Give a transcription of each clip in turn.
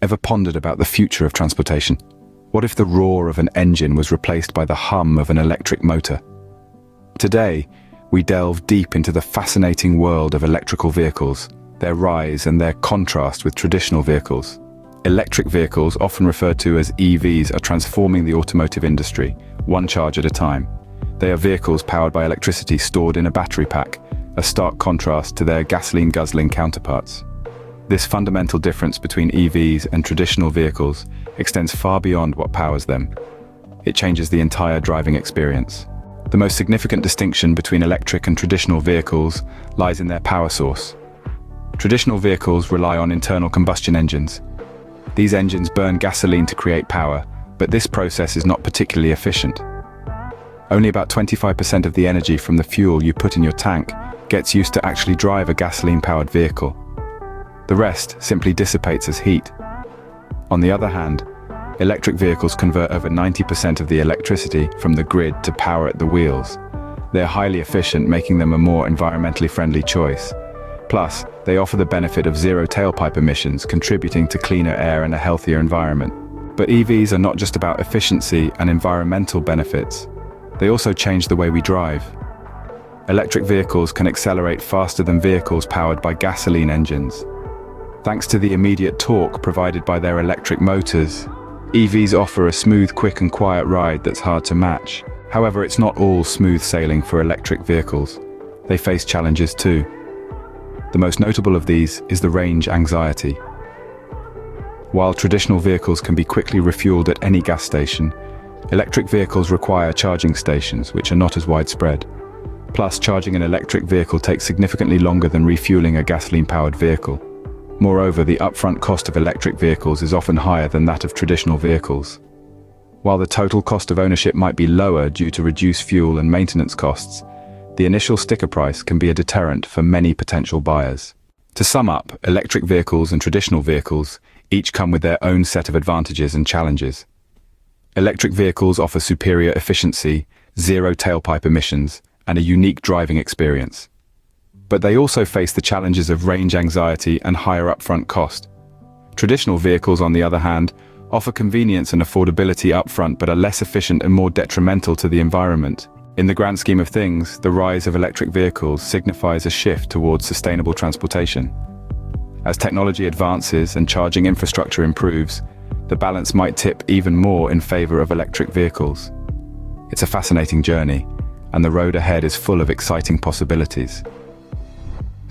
Ever pondered about the future of transportation? What if the roar of an engine was replaced by the hum of an electric motor? Today, we delve deep into the fascinating world of electrical vehicles, their rise and their contrast with traditional vehicles. Electric vehicles, often referred to as EVs, are transforming the automotive industry, one charge at a time. They are vehicles powered by electricity stored in a battery pack, a stark contrast to their gasoline-guzzling counterparts. This fundamental difference between EVs and traditional vehicles extends far beyond what powers them. It changes the entire driving experience. The most significant distinction between electric and traditional vehicles lies in their power source. Traditional vehicles rely on internal combustion engines. These engines burn gasoline to create power, but this process is not particularly efficient. Only about 25% of the energy from the fuel you put in your tank gets used to actually drive a gasoline-powered vehicle. The rest simply dissipates as heat. On the other hand, electric vehicles convert over 90% of the electricity from the grid to power at the wheels. They're highly efficient, making them a more environmentally friendly choice. Plus, they offer the benefit of zero tailpipe emissions, contributing to cleaner air and a healthier environment. But EVs are not just about efficiency and environmental benefits. They also change the way we drive. Electric vehicles can accelerate faster than vehicles powered by gasoline engines. Thanks to the immediate torque provided by their electric motors, EVs offer a smooth, quick and quiet ride that's hard to match. However, it's not all smooth sailing for electric vehicles. They face challenges too. The most notable of these is the range anxiety. While traditional vehicles can be quickly refueled at any gas station, electric vehicles require charging stations, which are not as widespread. Plus, charging an electric vehicle takes significantly longer than refueling a gasoline-powered vehicle. Moreover, the upfront cost of electric vehicles is often higher than that of traditional vehicles. While the total cost of ownership might be lower due to reduced fuel and maintenance costs, the initial sticker price can be a deterrent for many potential buyers. To sum up, electric vehicles and traditional vehicles each come with their own set of advantages and challenges. Electric vehicles offer superior efficiency, zero tailpipe emissions, and a unique driving experience. But they also face the challenges of range anxiety and higher upfront cost. Traditional vehicles, on the other hand, offer convenience and affordability upfront but are less efficient and more detrimental to the environment. In the grand scheme of things, the rise of electric vehicles signifies a shift towards sustainable transportation. As technology advances and charging infrastructure improves, the balance might tip even more in favor of electric vehicles. It's a fascinating journey, and the road ahead is full of exciting possibilities.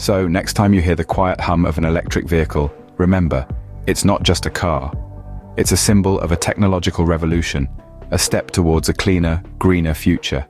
So, next time you hear the quiet hum of an electric vehicle, remember, it's not just a car. It's a symbol of a technological revolution, a step towards a cleaner, greener future.